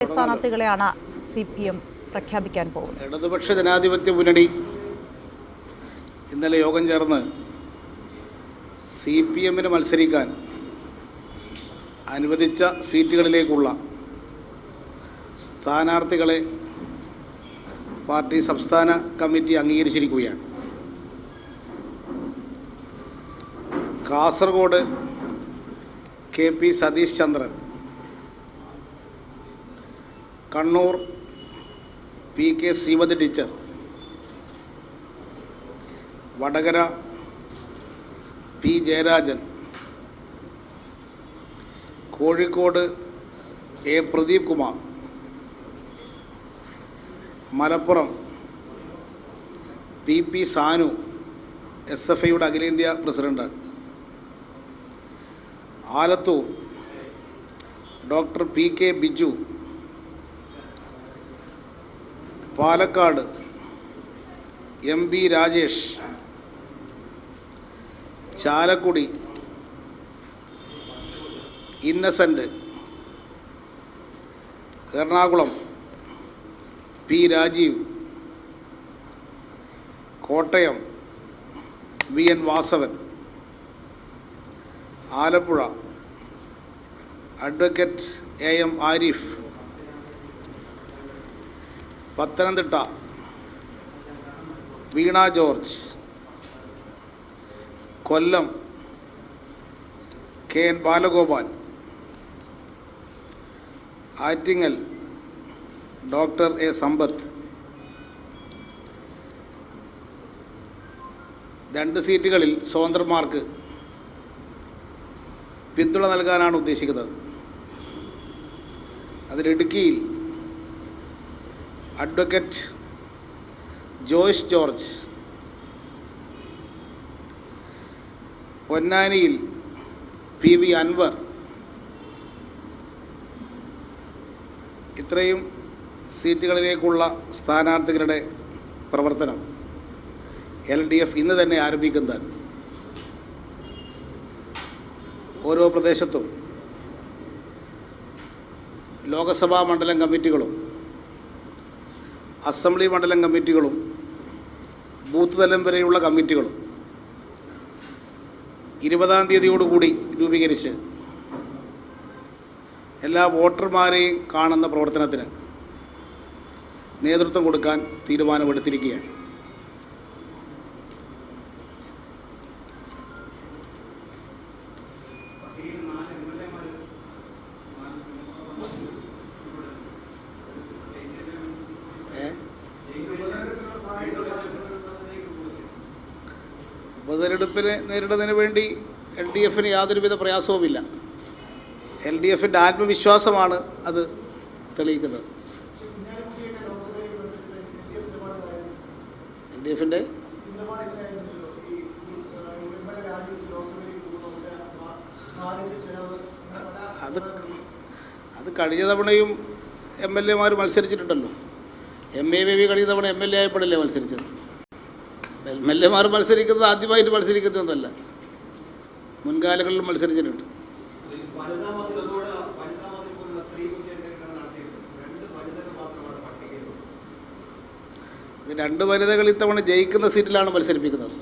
സ്ഥാനാർത്ഥികളെയാണ് CPM പ്രഖ്യാപിക്കാൻ പോകുന്നത്. ഇടതുപക്ഷ ജനാധിപത്യ മുന്നണി ഇന്നലെ യോഗം ചേർന്ന് CPMന് മത്സരിക്കാൻ അനുവദിച്ച സീറ്റുകളിലേക്കുള്ള സ്ഥാനാർത്ഥികളെ പാർട്ടി സംസ്ഥാന കമ്മിറ്റി അംഗീകരിച്ചിരിക്കുകയാണ്. Kasaragod KP Satheesh Chandran, Kannur PK Sreemathi teacher, Vadakara P Jayarajan, Kozhikode A Pradeep Kumar, Malappuram PP Sanu SFIയുടെ അഖിലേന്ത്യാ പ്രസിഡന്റാണ്, Alathur doctor PK Biju, Palakkad MB Rajesh, Chalakudy Innocent, Ernakulam P Rajeev, Kottayam VN Vasavan, Alappuzha advocate AM Arif, Pathanamthitta Veena George, Kollam KN Balagopal, Attingal doctor A Sampath. 2 സീറ്റുകളിൽ സ്വതന്ത്രന്മാർക്ക് പിന്തുണ നൽകാനാണ് ഉദ്ദേശിക്കുന്നത്. അതിൽ ഇടുക്കിയിൽ അഡ്വക്കേറ്റ് ജോയ്സ് ജോർജ്, പൊന്നാനിയിൽ PV അൻവർ. ഇത്രയും സീറ്റുകളിലേക്കുള്ള സ്ഥാനാർത്ഥികളുടെ പ്രവർത്തനം LDF ഇന്ന് തന്നെ ആരംഭിക്കുന്നതാണ്. ഓരോ പ്രദേശത്തും ലോകസഭാ മണ്ഡലം കമ്മിറ്റികളും അസംബ്ലി മണ്ഡലം കമ്മിറ്റികളും ബൂത്ത് തലം വരെയുള്ള കമ്മിറ്റികളും 20-ാം തീയതിയോടുകൂടി രൂപീകരിച്ച് എല്ലാ വോട്ടർമാരെയും കാണുന്ന പ്രവർത്തനത്തിന് നേതൃത്വം കൊടുക്കാൻ തീരുമാനമെടുത്തിരിക്കുകയാണ്. ഉപതെരഞ്ഞെടുപ്പിനെ നേരിടുന്നതിന് വേണ്ടി LDFന് യാതൊരുവിധ പ്രയാസവുമില്ല. LDFൻ്റെ ആത്മവിശ്വാസമാണ് അത് തെളിയിക്കുന്നത്. LDFൻ്റെ അത് കഴിഞ്ഞ തവണയും MLA മാർ മത്സരിച്ചിട്ടുണ്ടല്ലോ. MAVV കഴിഞ്ഞ തവണ MLA ആയപ്പോഴല്ലേ മത്സരിച്ചത്. MLA മാർ മത്സരിക്കുന്നത് ആദ്യമായിട്ട് മത്സരിക്കുന്നതൊന്നുമല്ല, മുൻകാലങ്ങളിലും മത്സരിച്ചിട്ടുണ്ട്. അത് 2 വനിതകൾ ഇത്തവണ ജയിക്കുന്ന സീറ്റിലാണ് മത്സരിപ്പിക്കുന്നത്.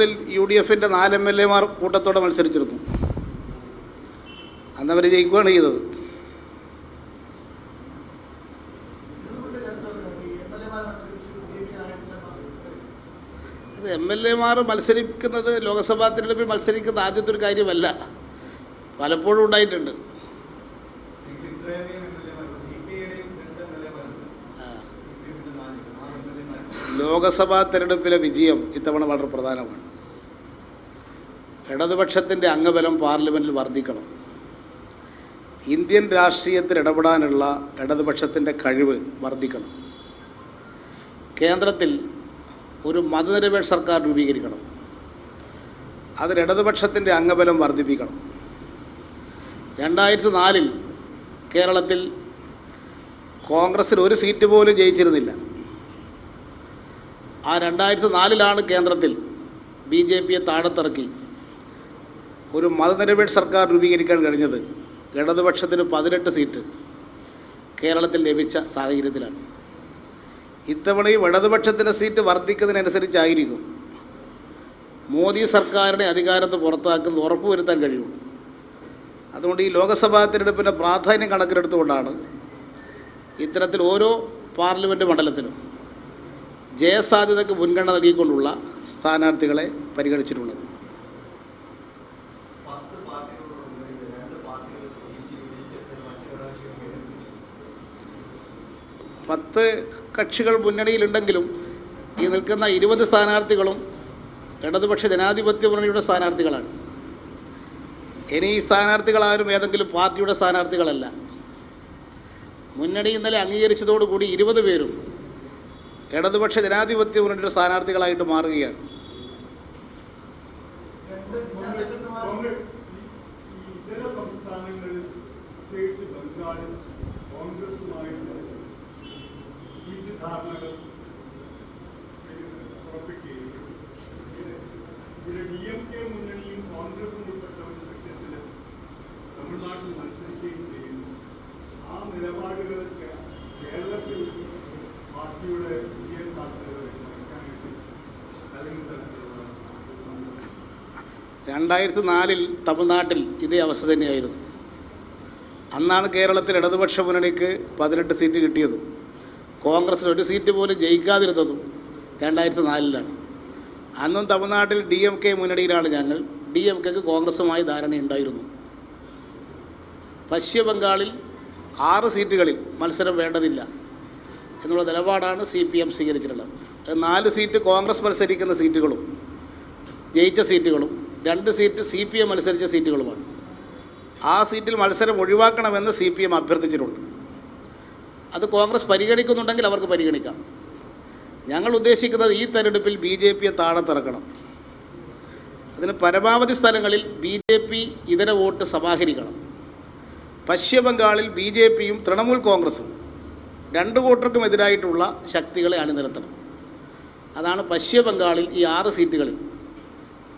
ൽ UDFൻ്റെ 4 MLA മാർ കൂട്ടത്തോടെ മത്സരിച്ചിരുന്നു. അന്നവർ ജയിക്കുകയാണ് ചെയ്തത്. അത് MLA മാർ മത്സരിക്കുന്നത് ലോക്സഭാ തിരഞ്ഞെടുപ്പിൽ മത്സരിക്കുന്ന ആദ്യത്തെ ഒരു കാര്യമല്ല, പലപ്പോഴും ഉണ്ടായിട്ടുണ്ട്. ലോകസഭാ തിരഞ്ഞെടുപ്പിലെ വിജയം ഇത്തവണ വളരെ പ്രധാനമാണ്. ഇടതുപക്ഷത്തിൻ്റെ അംഗബലം പാർലമെൻറ്റിൽ വർദ്ധിക്കണം. ഇന്ത്യൻ രാഷ്ട്രീയത്തിൽ ഇടപെടാനുള്ള ഇടതുപക്ഷത്തിൻ്റെ കഴിവ് വർദ്ധിക്കണം. കേന്ദ്രത്തിൽ ഒരു മതനിരപേക്ഷ സർക്കാർ രൂപീകരിക്കണം. അതിൽ ഇടതുപക്ഷത്തിൻ്റെ അംഗബലം വർദ്ധിപ്പിക്കണം. 2004 കേരളത്തിൽ കോൺഗ്രസ്സിൽ ഒരു സീറ്റ് പോലും ജയിച്ചിരുന്നില്ല. ആ 2004 കേന്ദ്രത്തിൽ BJPയെ താഴത്തിറക്കി ഒരു മതനിരപേക്ഷ സർക്കാർ രൂപീകരിക്കാൻ കഴിഞ്ഞത് ഇടതുപക്ഷത്തിന് 18 സീറ്റ് കേരളത്തിൽ ലഭിച്ച സാഹചര്യത്തിലാണ്. ഇത്തവണയും ഇടതുപക്ഷത്തിൻ്റെ സീറ്റ് വർദ്ധിക്കുന്നതിനനുസരിച്ചായിരിക്കും മോദി സർക്കാരിനെ അധികാരത്ത് പുറത്താക്കുന്നത് ഉറപ്പുവരുത്താൻ കഴിയുള്ളൂ. അതുകൊണ്ട് ഈ ലോക്സഭാ തിരഞ്ഞെടുപ്പിൻ്റെ പ്രാധാന്യം കണക്കിലെടുത്തുകൊണ്ടാണ് ഇത്തരത്തിൽ ഓരോ പാർലമെൻറ്റ് മണ്ഡലത്തിലും ജയസാധ്യതയ്ക്ക് മുൻഗണന നൽകിക്കൊണ്ടുള്ള സ്ഥാനാർത്ഥികളെ പരിഗണിച്ചിട്ടുള്ളത്. പത്ത് കക്ഷികൾ മുന്നണിയിലുണ്ടെങ്കിലും ഈ നിൽക്കുന്ന 20 സ്ഥാനാർത്ഥികളും ഇടതുപക്ഷ ജനാധിപത്യ മുന്നണിയുടെ സ്ഥാനാർത്ഥികളാണ്. ഇനി ഈ സ്ഥാനാർത്ഥികളാരും ഏതെങ്കിലും പാർട്ടിയുടെ സ്ഥാനാർത്ഥികളല്ല. മുന്നണി ഇന്നലെ അംഗീകരിച്ചതോടുകൂടി 20 പേരും ഇടതുപക്ഷ ജനാധിപത്യ മുന്നണിയുടെ സ്ഥാനാർത്ഥികളായിട്ട് മാറുകയാണ്. ഇവിടെ DMK മുന്നണിയും കോൺഗ്രസും ഉൾപ്പെട്ട ഒരു സഖ്യത്തിൽ തമിഴ്നാട്ടിൽ മത്സരിക്കുകയും ചെയ്യുന്നു. ആ നിലപാടുകളൊക്കെ കേരളത്തിൽ പാർട്ടിയുടെ പുതിയ സാധ്യതകളെ കുറയ്ക്കാനായിട്ട് അല്ലെങ്കിൽ തരത്തിലുള്ള 2004 തമിഴ്നാട്ടിൽ ഇതേ അവസ്ഥ തന്നെയായിരുന്നു. അന്നാണ് കേരളത്തിൽ ഇടതുപക്ഷ മുന്നണിക്ക് 18 സീറ്റ് കിട്ടിയതും കോൺഗ്രസിന് ഒരു സീറ്റ് പോലും ജയിക്കാതിരുന്നതും 2004 അന്നും തമിഴ്നാട്ടിൽ DMK മുന്നണിയിലാണ് ഞങ്ങൾ. DMKക്ക് കോൺഗ്രസുമായി ധാരണയുണ്ടായിരുന്നു. പശ്ചിമ ബംഗാളിൽ 6 സീറ്റുകളിൽ മത്സരം വേണ്ടതില്ല എന്നുള്ള നിലപാടാണ് CPM സ്വീകരിച്ചിട്ടുള്ളത്. 4 സീറ്റ് കോൺഗ്രസ് മത്സരിക്കുന്ന സീറ്റുകളും ജയിച്ച സീറ്റുകളും 2 സീറ്റ് CPM മത്സരിച്ച സീറ്റുകളുമാണ്. ആ സീറ്റിൽ മത്സരം ഒഴിവാക്കണമെന്ന് CPM അഭ്യർത്ഥിച്ചിട്ടുണ്ട്. അത് കോൺഗ്രസ് പരിഗണിക്കുന്നുണ്ടെങ്കിൽ അവർക്ക് പരിഗണിക്കാം. ഞങ്ങൾ ഉദ്ദേശിക്കുന്നത് ഈ തെരഞ്ഞെടുപ്പിൽ BJPയെ താഴത്തിറക്കണം. അതിന് പരമാവധി സ്ഥലങ്ങളിൽ BJP ഇതര വോട്ട് സമാഹരിക്കണം. പശ്ചിമ ബംഗാളിൽ BJPയും തൃണമൂൽ കോൺഗ്രസും 2 കൂട്ടർക്കും എതിരായിട്ടുള്ള ശക്തികളെ അണിനിരത്തണം. അതാണ് പശ്ചിമ ബംഗാളിൽ ഈ 6 സീറ്റുകളിൽ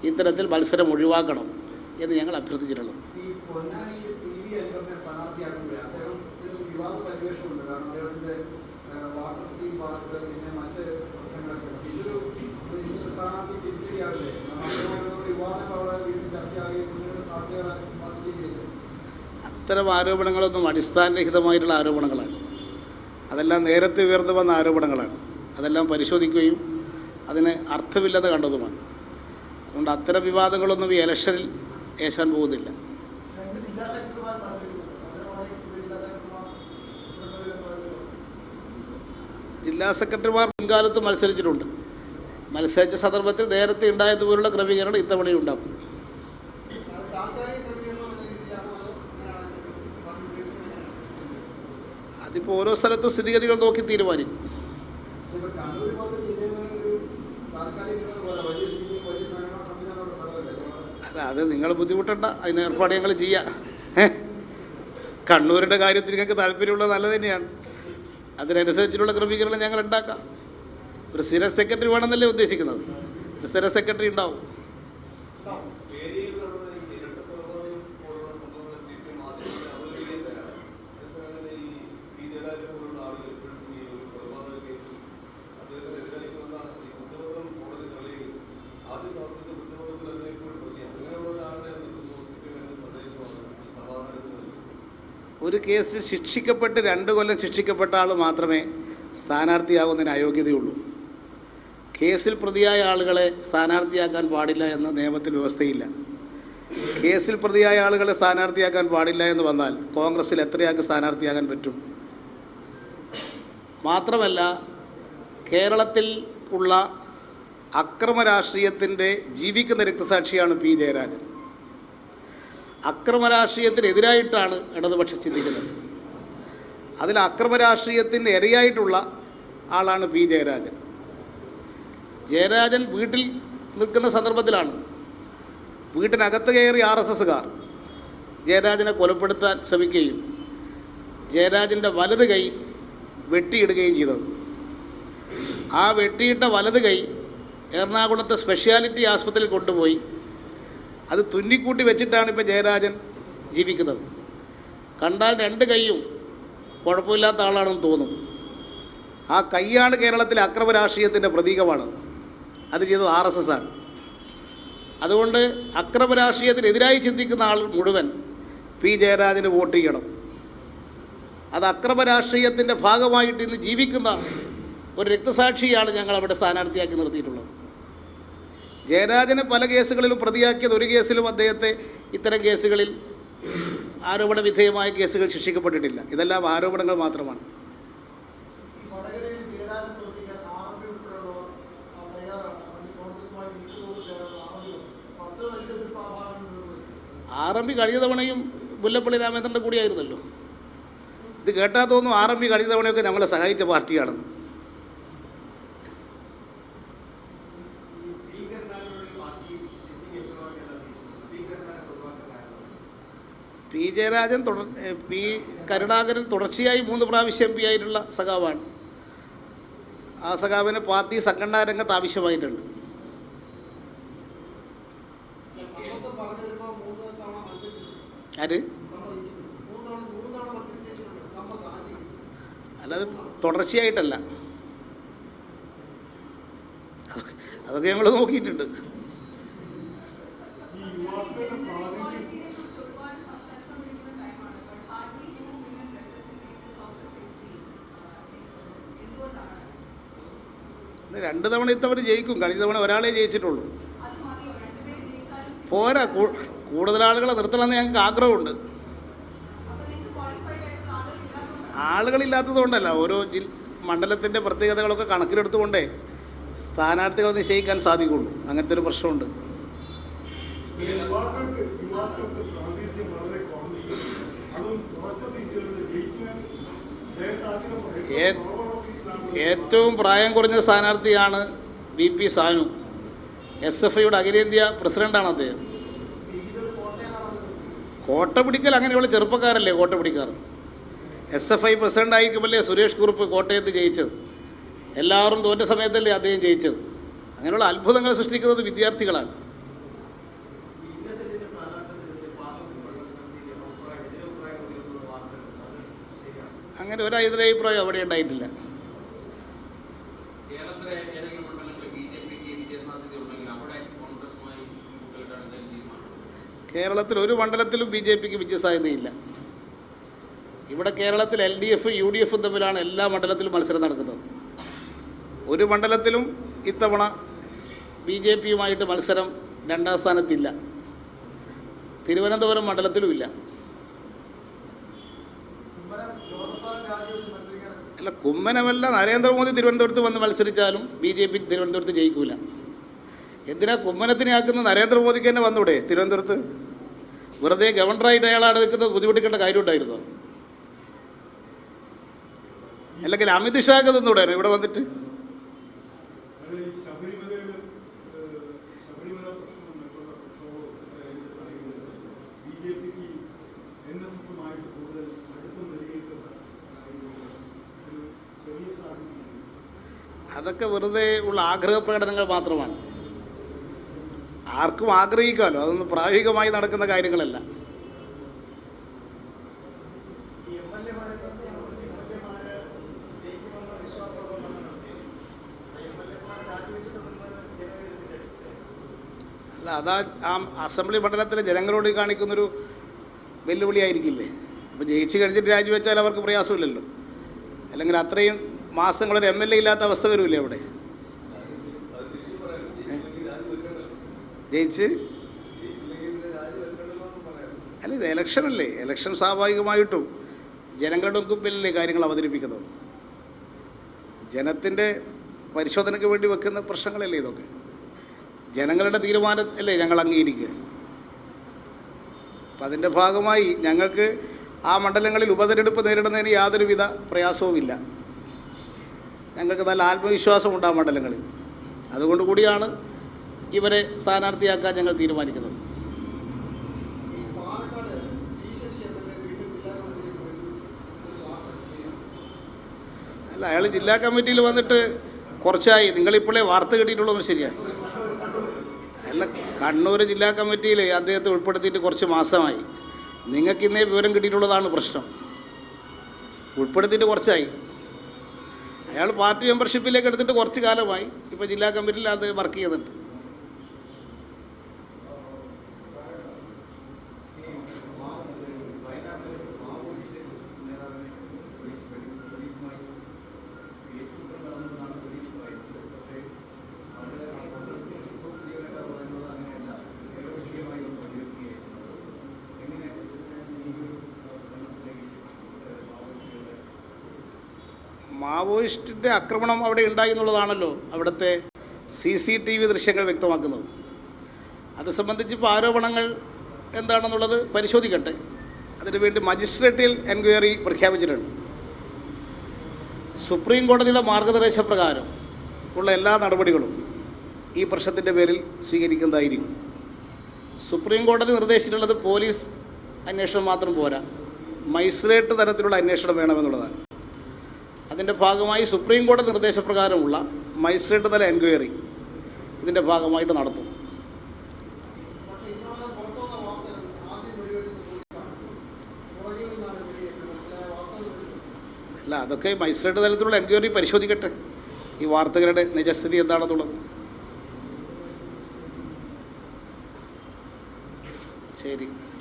ഇത്തരത്തിൽ മത്സരം ഒഴിവാക്കണം എന്ന് ഞങ്ങൾ അഭ്യർത്ഥിച്ചിട്ടുള്ളത്. അത്തരം ആരോപണങ്ങളൊന്നും അടിസ്ഥാനരഹിതമായിട്ടുള്ള ആരോപണങ്ങളാണ്. അതെല്ലാം നേരത്തെ ഉയർന്നു വന്ന ആരോപണങ്ങളാണ്. അതെല്ലാം പരിശോധിക്കുകയും അതിന് അർത്ഥമില്ലെന്ന് കണ്ടതുമാണ്. അതുകൊണ്ട് അത്തരം വിവാദങ്ങളൊന്നും ഈ ഇലക്ഷനിൽ ഏശാൻ പോകുന്നില്ല. ജില്ലാ സെക്രട്ടറിമാർ മുൻകാലത്ത് മത്സരിച്ചിട്ടുണ്ട്. മത്സരിച്ച സന്ദർഭത്തിൽ നേരത്തെ ഉണ്ടായതുപോലുള്ള ക്രമീകരണം ഇത്തവണയും ഉണ്ടാകും. അതിപ്പോൾ ഓരോ സ്ഥലത്തും സ്ഥിതിഗതികൾ നോക്കി തീരുമാനിക്കും. അല്ല, അത് നിങ്ങൾ ബുദ്ധിമുട്ടണ്ട. അതിന് ഏർപ്പാട് ഞങ്ങൾ ചെയ്യാം. കണ്ണൂരിൻ്റെ കാര്യത്തിൽ നിങ്ങൾക്ക് താല്പര്യമുള്ളത് നല്ലത് തന്നെയാണ്. അതിനനുസരിച്ചിട്ടുള്ള ക്രമീകരണം ഞങ്ങൾ ഉണ്ടാക്കാം. ഒരു സ്ഥിര സെക്രട്ടറി വേണമെന്നല്ലേ ഉദ്ദേശിക്കുന്നത്. ഒരു സ്ഥിര സെക്രട്ടറി ഉണ്ടാവും. ഒരു കേസിൽ ശിക്ഷിക്കപ്പെട്ട് 2 കൊല്ലം ശിക്ഷിക്കപ്പെട്ട ആൾ മാത്രമേ സ്ഥാനാർത്ഥിയാകുന്നതിന് അയോഗ്യതയുള്ളൂ. കേസിൽ പ്രതിയായ ആളുകളെ സ്ഥാനാർത്ഥിയാക്കാൻ പാടില്ല എന്ന നിയമത്തിൽ വ്യവസ്ഥയില്ല. കേസിൽ പ്രതിയായ ആളുകളെ സ്ഥാനാർത്ഥിയാക്കാൻ പാടില്ല എന്ന് വന്നാൽ കോൺഗ്രസ്സിൽ എത്രയാൾക്ക് സ്ഥാനാർത്ഥിയാകാൻ പറ്റും? മാത്രമല്ല, കേരളത്തിൽ ഉള്ള അക്രമ രാഷ്ട്രീയത്തിൻ്റെ ജീവിക്കുന്ന രക്തസാക്ഷിയാണ് P. ജയരാജൻ. അക്രമ രാഷ്ട്രീയത്തിനെതിരായിട്ടാണ് ഇടതുപക്ഷം ചിന്തിക്കുന്നത്. അതിൽ അക്രമ രാഷ്ട്രീയത്തിന് ഇരയായിട്ടുള്ള ആളാണ് P. ജയരാജൻ. ജയരാജൻ വീട്ടിൽ നിൽക്കുന്ന സന്ദർഭത്തിലാണ് വീട്ടിനകത്ത് കയറി RSSകാർ ജയരാജനെ കൊലപ്പെടുത്താൻ ശ്രമിക്കുകയും ജയരാജൻ്റെ വലത് കൈ വെട്ടിയിടുകയും ചെയ്തത്. ആ വെട്ടിയിട്ട വലത് കൈ എറണാകുളത്തെ സ്പെഷ്യാലിറ്റി ആശുപത്രിയിൽ കൊണ്ടുപോയി അത് തുന്നിക്കൂട്ടി വെച്ചിട്ടാണ് ഇപ്പോൾ ജയരാജൻ ജീവിക്കുന്നത്. കണ്ടാൽ രണ്ട് കൈയും കുഴപ്പമില്ലാത്ത ആളാണെന്ന് തോന്നും. ആ കൈയാണ് കേരളത്തിലെ അക്രമ രാഷ്ട്രീയത്തിൻ്റെ പ്രതീകമാണ്. അത് ചെയ്തത് RSS ആണ്. അതുകൊണ്ട് അക്രമ രാഷ്ട്രീയത്തിനെതിരായി ചിന്തിക്കുന്ന ആൾ മുഴുവൻ പി ജയരാജന് വോട്ട് ചെയ്യണം. അത് അക്രമ രാഷ്ട്രീയത്തിൻ്റെ ഭാഗമായിട്ട് ഇന്ന് ജീവിക്കുന്ന ഒരു രക്തസാക്ഷിയാണ് ഞങ്ങൾ അവിടെ സ്ഥാനാർത്ഥിയാക്കി നിർത്തിയിട്ടുള്ളത്. ജയരാജനെ പല കേസുകളിലും പ്രതിയാക്കിയത്, ഒരു കേസിലും അദ്ദേഹത്തെ ഇത്തരം കേസുകളിൽ ആരോപണ വിധേയമായ കേസുകൾ ശിക്ഷിക്കപ്പെട്ടിട്ടില്ല. ഇതെല്ലാം ആരോപണങ്ങൾ മാത്രമാണ്. RMP കഴിഞ്ഞ തവണയും മുല്ലപ്പള്ളി രാമചന്ദ്രൻ്റെ കൂടിയായിരുന്നല്ലോ. ഇത് കേട്ടാൽ തോന്നും RMP കഴിഞ്ഞ തവണയൊക്കെ ഞങ്ങളെ സഹായിച്ച പാർട്ടിയാണെന്ന്. പി ജയരാജൻ പി കരുണാകരൻ തുടർച്ചയായി 3 പ്രാവശ്യം MP ആയിട്ടുള്ള സഖാവാണ്. ആ സഖാവിന് പാർട്ടി സംഘടനാ രംഗത്ത് ആവശ്യമായിട്ടുണ്ട്. ആര്? അല്ലാതെ തുടർച്ചയായിട്ടല്ല. അതൊക്കെ ഞങ്ങൾ നോക്കിയിട്ടുണ്ട്. രണ്ട് തവണ ഇത്തവണ ജയിക്കും. കഴിഞ്ഞ തവണ ഒരാളെ ജയിച്ചിട്ടുള്ളൂ. പോരാ, കൂടുതൽ ആളുകളെ നിർത്തണമെന്ന് ഞങ്ങൾക്ക് ആഗ്രഹമുണ്ട്. ആളുകളില്ലാത്തതുകൊണ്ടല്ല, ഓരോ മണ്ഡലത്തിൻ്റെ പ്രത്യേകതകളൊക്കെ കണക്കിലെടുത്തുകൊണ്ടേ സ്ഥാനാർത്ഥികളെ നിശ്ചയിക്കാൻ സാധിക്കുള്ളൂ. അങ്ങനത്തെ ഒരു പ്രശ്നമുണ്ട്. ഏറ്റവും പ്രായം കുറഞ്ഞ സ്ഥാനാർത്ഥിയാണ് VP സാനു. SFIയുടെ അഖിലേന്ത്യാ പ്രസിഡൻ്റാണ് അദ്ദേഹം. കോട്ട പിടിക്കൽ അങ്ങനെയുള്ള ചെറുപ്പക്കാരല്ലേ കോട്ട പിടിക്കാർ. SFI പ്രസിഡൻ്റ് ആയിരിക്കുമല്ലേ സുരേഷ് കുറുപ്പ് കോട്ടയത്ത് ജയിച്ചത്. എല്ലാവരും തോറ്റ സമയത്തല്ലേ അദ്ദേഹം ജയിച്ചത്. അങ്ങനെയുള്ള അത്ഭുതങ്ങൾ സൃഷ്ടിക്കുന്നത് വിദ്യാർത്ഥികളാണ്. അങ്ങനെ ഒരു എതിരഭിപ്രായം അവിടെ ഉണ്ടായിട്ടില്ല. കേരളത്തിൽ ഒരു മണ്ഡലത്തിലും BJPക്ക് വിജയസാധ്യതയില്ല. ഇവിടെ കേരളത്തിൽ LDF UDF തമ്മിലാണ് എല്ലാ മണ്ഡലത്തിലും മത്സരം നടക്കുന്നത്. ഒരു മണ്ഡലത്തിലും ഇത്തവണ BJPയുമായിട്ട് മത്സരം 2ാം സ്ഥാനത്തില്ല. തിരുവനന്തപുരം മണ്ഡലത്തിലുമില്ല. അല്ല, കുമ്മനമല്ല, നരേന്ദ്രമോദി തിരുവനന്തപുരത്ത് വന്ന് മത്സരിച്ചാലും BJP തിരുവനന്തപുരത്ത് ജയിക്കൂല. എന്തിനാ കുമ്മനത്തിനെ ആക്കുന്നത്? നരേന്ദ്രമോദിക്ക് തന്നെ വന്നൂടെ തിരുവനന്തപുരത്ത്? വെറുതെ ഗവർണറായിട്ട് അയാളാണ് നിൽക്കുന്നത്, ബുദ്ധിമുട്ടിക്കേണ്ട കാര്യമുണ്ടായിരുന്നോ? അല്ലെങ്കിൽ അമിത് ഷാക്ക് നിന്നൂടായിരുന്നു ഇവിടെ വന്നിട്ട്? അതൊക്കെ വെറുതെ ഉള്ള ആഗ്രഹ പ്രകടനങ്ങൾ മാത്രമാണ്. ആർക്കും ആഗ്രഹിക്കാമല്ലോ, അതൊന്നും പ്രായോഗികമായി നടക്കുന്ന കാര്യങ്ങളല്ല. അല്ല, അതാ ആ അസംബ്ലി മണ്ഡലത്തിലെ ജനങ്ങളോട് കാണിക്കുന്നൊരു വെല്ലുവിളിയായിരിക്കില്ലേ? അപ്പോൾ ജയിച്ച് കഴിഞ്ഞിട്ട് രാജിവെച്ചാൽ അവർക്ക് പ്രയാസമില്ലല്ലോ. അല്ലെങ്കിൽ അത്രയും മാസങ്ങളൊരു MLA ഇല്ലാത്ത അവസ്ഥ വരില്ലേ അവിടെ? ജയിച്ച് അല്ല, ഇത് ഇലക്ഷനല്ലേ? ഇലക്ഷൻ സ്വാഭാവികമായിട്ടും ജനങ്ങളുടെ മുമ്പിലല്ലേ കാര്യങ്ങൾ അവതരിപ്പിക്കുന്നത്. ജനത്തിൻ്റെ പരിശോധനയ്ക്ക് വേണ്ടി വെക്കുന്ന പ്രശ്നങ്ങളല്ലേ ഇതൊക്കെ? ജനങ്ങളുടെ തീരുമാനം അല്ലേ ഞങ്ങൾ അംഗീകരിക്കുക. അപ്പം അതിൻ്റെ ഭാഗമായി ഞങ്ങൾക്ക് ആ മണ്ഡലങ്ങളിൽ ഉപതെരഞ്ഞെടുപ്പ് നേരിടുന്നതിന് യാതൊരുവിധ പ്രയാസവുമില്ല. ഞങ്ങൾക്ക് നല്ല ആത്മവിശ്വാസമുണ്ട് ആ മണ്ഡലങ്ങളിൽ. അതുകൊണ്ട് കൂടിയാണ് ഇവരെ സ്ഥാനാർത്ഥിയാക്കാൻ ഞങ്ങൾ തീരുമാനിക്കുന്നത്. അല്ല, അയാൾ ജില്ലാ കമ്മിറ്റിയിൽ വന്നിട്ട് കുറച്ചായി. നിങ്ങളിപ്പോഴേ വാർത്ത കിട്ടിയിട്ടുള്ളത് ശരിയാണ്. അല്ല, കണ്ണൂർ ജില്ലാ കമ്മിറ്റിയിൽ അദ്ദേഹത്തെ ഉൾപ്പെടുത്തിയിട്ട് കുറച്ച് മാസമായി. നിങ്ങൾക്ക് ഇന്നേ വിവരം കിട്ടിയിട്ടുള്ളതാണ് പ്രശ്നം. ഉൾപ്പെടുത്തിയിട്ട് കുറച്ചായി. അയാൾ പാർട്ടി മെമ്പർഷിപ്പിലേക്ക് എടുത്തിട്ട് കുറച്ച് കാലമായി. ഇപ്പോൾ ജില്ലാ കമ്മിറ്റിയിൽ അത് വർക്ക് ചെയ്യുന്നുണ്ട്. മാവോയിസ്റ്റിൻ്റെ ആക്രമണം അവിടെ ഉണ്ടായി എന്നുള്ളതാണല്ലോ അവിടുത്തെ CCTV ദൃശ്യങ്ങൾ വ്യക്തമാക്കുന്നത്. അത് സംബന്ധിച്ച് ഇപ്പോൾ ആരോപണങ്ങൾ എന്താണെന്നുള്ളത് പരിശോധിക്കട്ടെ. അതിനുവേണ്ടി മജിസ്ട്രേറ്റിൽ എൻക്വയറി പ്രഖ്യാപിച്ചിട്ടുണ്ട്. സുപ്രീം കോടതിയുടെ മാർഗനിർദ്ദേശപ്രകാരം ഉള്ള എല്ലാ നടപടികളും ഈ പ്രശ്നത്തിൻ്റെ പേരിൽ സ്വീകരിക്കുന്നതായിരിക്കും. സുപ്രീം കോടതി നിർദ്ദേശിച്ചിട്ടുള്ളത് പോലീസ് അന്വേഷണം മാത്രം പോരാ, മജിസ്ട്രേറ്റ് തലത്തിലുള്ള അന്വേഷണം വേണമെന്നുള്ളതാണ്. അതിൻ്റെ ഭാഗമായി സുപ്രീം കോടതി നിർദ്ദേശപ്രകാരമുള്ള മജിസ്ട്രേറ്റ് തല എൻക്വയറി ഇതിൻ്റെ ഭാഗമായിട്ട് നടത്തും. അല്ല, അതൊക്കെ മജിസ്ട്രേറ്റ് തലത്തിലുള്ള എൻക്വയറി പരിശോധിക്കട്ടെ, ഈ വാർത്തകളുടെ നിജസ്ഥിതി എന്താണെന്നുള്ളത്. ശരി.